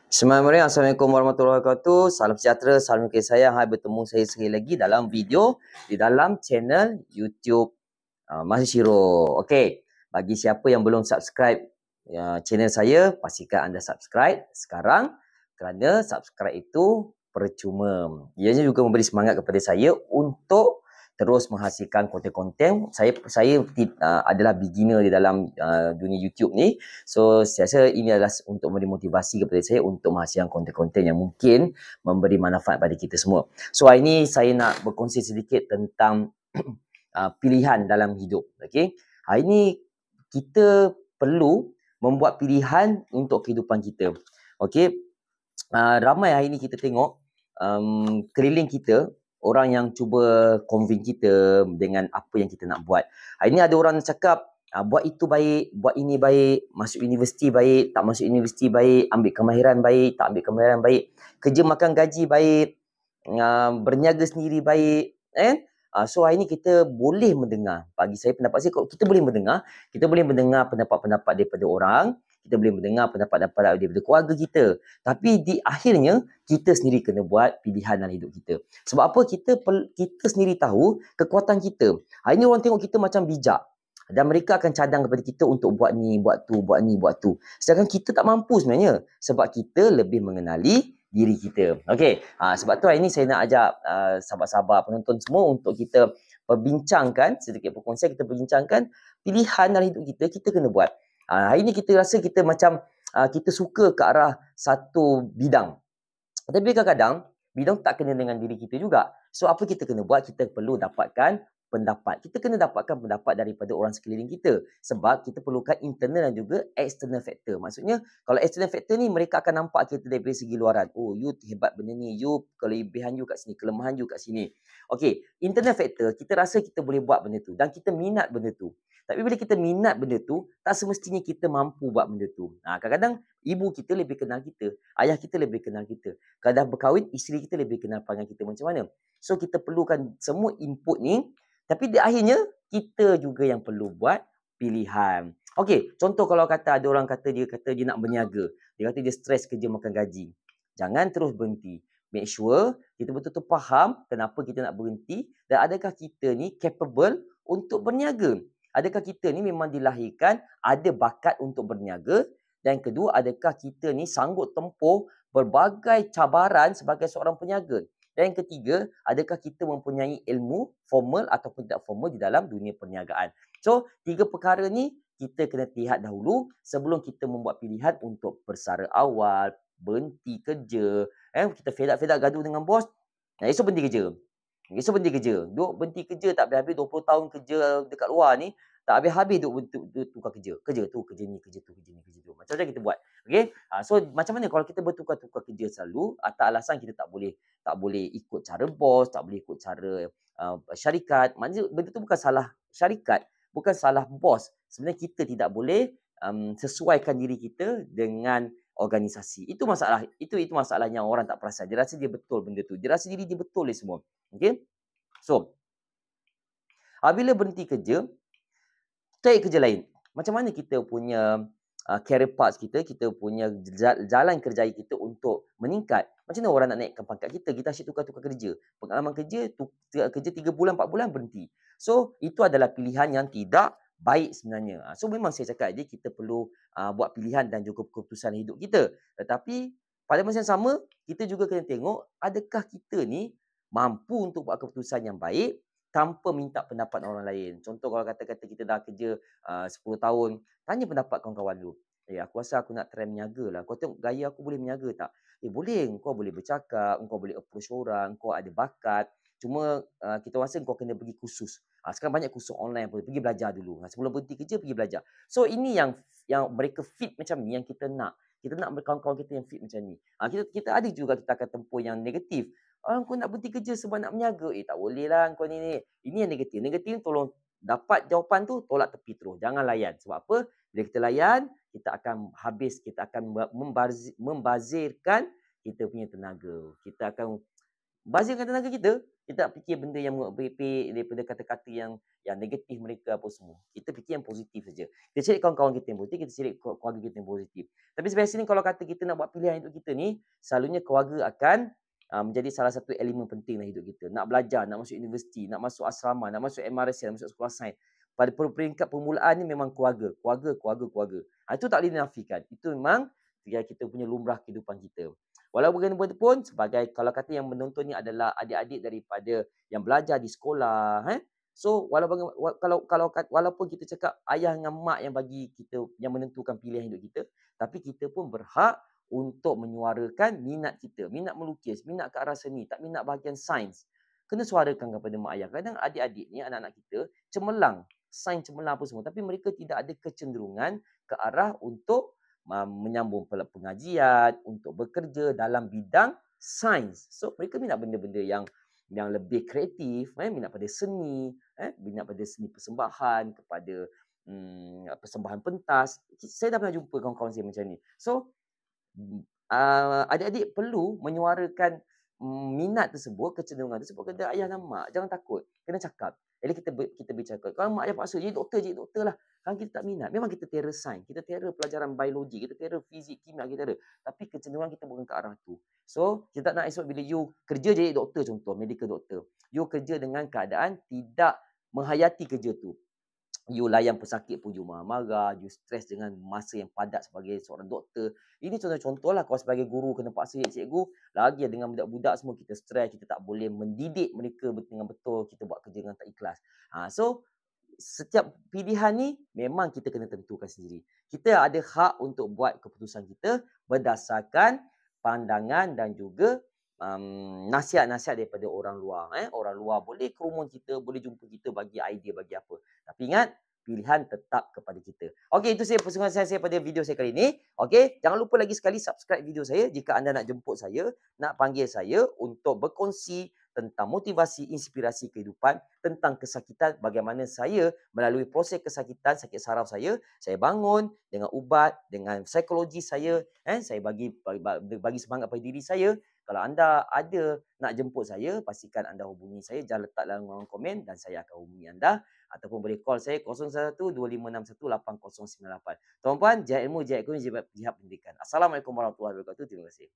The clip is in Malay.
Bismillahirrahmanirrahim. Assalamualaikum warahmatullahi wabarakatuh. Salam sejahtera, salam kasih sayang. Hai, bertemu saya sekali lagi dalam video di dalam channel YouTube Masih Syiro. Okey, bagi siapa yang belum subscribe channel saya, pastikan anda subscribe sekarang kerana subscribe itu percuma. Ianya juga memberi semangat kepada saya untuk terus menghasilkan konten-konten. Saya adalah beginner di dalam dunia YouTube ni. So, saya rasa ini adalah untuk memberi motivasi kepada saya untuk menghasilkan konten-konten yang mungkin memberi manfaat pada kita semua. So, hari ini saya nak berkongsi sedikit tentang pilihan dalam hidup. Okey. Hari ini kita perlu membuat pilihan untuk kehidupan kita. Okey. Ramai hari ini kita tengok keliling kita orang yang cuba convince kita dengan apa yang kita nak buat. Hari ini ada orang cakap buat itu baik, buat ini baik, masuk universiti baik, tak masuk universiti baik, ambil kemahiran baik, tak ambil kemahiran baik, kerja makan gaji baik, berniaga sendiri baik, so hari ni kita boleh mendengar, bagi saya pendapat saya, kita boleh mendengar pendapat-pendapat daripada orang, kita boleh mendengar pendapat-pendapat daripada keluarga kita, tapi di akhirnya kita sendiri kena buat pilihan dalam hidup kita. Sebab apa? Kita sendiri tahu kekuatan kita. Hari ni orang tengok kita macam bijak dan mereka akan cadang kepada kita untuk buat ni, buat tu, buat ni, buat tu. Sedangkan kita tak mampu sebenarnya sebab kita lebih mengenali diri kita. Okey, sebab tu hari ni saya nak ajak sahabat-sahabat penonton semua untuk kita perbincangkan, sedikit perkongsian kita perbincangkan pilihan dalam hidup kita, kita kena buat. Hari ni kita rasa kita macam kita suka ke arah satu bidang. Tapi kadang-kadang bidang tak kena dengan diri kita juga. So apa kita kena buat? Kita perlu dapatkan pendapat. Kita kena dapatkan pendapat daripada orang sekeliling kita. Sebab kita perlukan internal dan juga external factor. Maksudnya kalau external factor ni mereka akan nampak kita daripada segi luaran. Oh, you hebat benda ni. You kelebihan you kat sini, kelemahan you kat sini. Okey, internal factor kita rasa kita boleh buat benda tu dan kita minat benda tu. Tapi bila kita minat benda tu, tak semestinya kita mampu buat benda tu. Kadang-kadang ibu kita lebih kenal kita, ayah kita lebih kenal kita. Kalau dah berkahwin, isteri kita lebih kenal perangai kita macam mana. So kita perlukan semua input ni, tapi di akhirnya kita juga yang perlu buat pilihan. Okey, contoh kalau kata ada orang kata dia nak berniaga, dia kata dia stres kerja makan gaji. Jangan terus berhenti. Make sure kita betul-betul faham kenapa kita nak berhenti dan adakah kita ni capable untuk berniaga. Adakah kita ni memang dilahirkan ada bakat untuk berniaga, dan kedua, adakah kita ni sanggup tempuh berbagai cabaran sebagai seorang peniaga. Dan yang ketiga, adakah kita mempunyai ilmu formal ataupun tidak formal di dalam dunia perniagaan. So, tiga perkara ni kita kena lihat dahulu sebelum kita membuat pilihan untuk bersara awal, berhenti kerja. Kita fed up gaduh dengan bos, esok berhenti kerja. Esok berhenti kerja. Duk berhenti kerja tak habis-habis 20 tahun kerja dekat luar ni, tak habis-habis duk tukar kerja. Kerja tu, kerja ni, kerja tu, kerja ni, kerja tu. Macam-macam kita buat. Okey? So macam mana kalau kita bertukar-tukar kerja selalu, atas alasan kita tak boleh ikut cara bos, tak boleh ikut cara syarikat. Maknanya benda tu bukan salah syarikat, bukan salah bos. Sebenarnya kita tidak boleh sesuaikan diri kita dengan organisasi. Itu masalah. Itu masalah yang orang tak perasan. Dia rasa dia betul benda tu. Dia rasa diri dia betul dia semua. Okey? So, bila berhenti kerja, cari kerja lain. Macam mana kita punya career path kita punya jalan kerjaya kita untuk meningkat. Macam mana orang nak naikkan pangkat kita? Kita asyik tukar-tukar kerja. Pengalaman kerja 3 bulan, 4 bulan berhenti. So, itu adalah pilihan yang tidak baik sebenarnya. So, memang saya cakap dia kita perlu buat pilihan dan juga keputusan hidup kita. Tetapi, pada masa yang sama, kita juga kena tengok adakah kita ni mampu untuk buat keputusan yang baik tanpa minta pendapat orang lain. Contoh kalau kata-kata kita dah kerja 10 tahun, tanya pendapat kawan-kawan dulu. Aku rasa aku nak try berniaga lah. Kau tengok gaya aku boleh berniaga tak? Boleh. Kau boleh bercakap, kau boleh approach orang, kau ada bakat. Cuma kita rasa kau kena pergi kursus. Sekarang banyak kursus online pun. Pergi belajar dulu. Sebelum berhenti kerja, pergi belajar. So ini yang mereka fit macam ni, yang kita nak. Kita nak kawan-kawan kita yang fit macam ni. Kita ada juga kita akan tempuh yang negatif. Kau nak berhenti kerja sebab nak berniaga. Tak boleh lah kau ni. Ini yang negatif. Negatif ni tolong dapat jawapan tu, tolak tepi terus. Jangan layan. Sebab apa? Bila kita layan, kita akan habis. Kita akan membazirkan kita punya tenaga. Kita akan bazirkan tenaga kita. Kita tak fikir benda yang merepek-repek daripada kata-kata yang negatif mereka apa semua. Kita fikir yang positif saja. Kita cari kawan-kawan kita yang positif, kita cari keluarga kita yang positif. Tapi biasanya kalau kata kita nak buat pilihan hidup kita ni, selalunya keluarga akan menjadi salah satu elemen penting dalam hidup kita. Nak belajar, nak masuk universiti, nak masuk asrama, nak masuk MRC, nak masuk sekolah sains. Pada peringkat permulaan ni memang keluarga, keluarga, keluarga, keluarga. Itu tak boleh dinafikan. Itu memang kita punya lumrah kehidupan kita. Walau bagaimanapun sebagai kalau kata yang menonton ni adalah adik-adik daripada yang belajar di sekolah, So walaupun kita cakap ayah dengan mak yang bagi kita yang menentukan pilihan hidup kita, tapi kita pun berhak untuk menyuarakan minat kita, minat melukis, minat ke arah seni, tak minat bahagian sains. Kena suarakan kepada mak ayah. Kadang adik-adik ni anak-anak kita cemerlang, sains cemerlang apa semua, tapi mereka tidak ada kecenderungan ke arah untuk menyambung pengajian, untuk bekerja dalam bidang sains. So mereka minat benda-benda yang lebih kreatif, minat pada seni, minat pada seni persembahan, kepada persembahan pentas. Saya dah pernah jumpa kawan-kawan saya macam ni. So adik-adik perlu menyuarakan minat tersebut, kecenderungan tersebut kepada ayah dan mak. Jangan takut, kena cakap. Jadi kita bercakap. Kalau mak ayah paksa, jadi doktor lah. Kan kita tak minat. Memang kita terror sains, kita terror pelajaran biologi, kita terror fizik, kimia, kita terror. Tapi kecenderungan kita bukan ke arah tu. So, kita tak nak esok bila you kerja jadi doktor contoh, medical doktor. You kerja dengan keadaan tidak menghayati kerja tu. You layan pesakit pun you marah-marah, you stres dengan masa yang padat sebagai seorang doktor. Ini contoh-contoh lah kalau sebagai guru kena paksa cikgu, lagi dengan budak-budak semua kita stres, kita tak boleh mendidik mereka dengan betul, kita buat kerja dengan tak ikhlas. So, setiap pilihan ni memang kita kena tentukan sendiri. Kita ada hak untuk buat keputusan kita berdasarkan pandangan dan juga nasihat-nasihat daripada orang luar. Orang luar boleh kerumun kita, boleh jumpa kita, bagi idea, bagi apa. Tapi ingat, pilihan tetap kepada kita. Okey, itu persoalan saya pada video saya kali ini. Okey, jangan lupa lagi sekali subscribe video saya jika anda nak jemput saya, nak panggil saya untuk berkongsi tentang motivasi, inspirasi kehidupan, tentang kesakitan, bagaimana saya melalui proses kesakitan, sakit saraf saya bangun dengan ubat, dengan psikologi saya bagi semangat pada diri saya. Kalau anda ada nak jemput saya, pastikan anda hubungi saya, jangan letak dalam ruangan komen dan saya akan hubungi anda. Ataupun boleh call saya 01-2561-8098. Tuan-puan, jihad ilmu, jihad ekonomi, jihad pendidikan. Assalamualaikum warahmatullahi wabarakatuh. Terima kasih.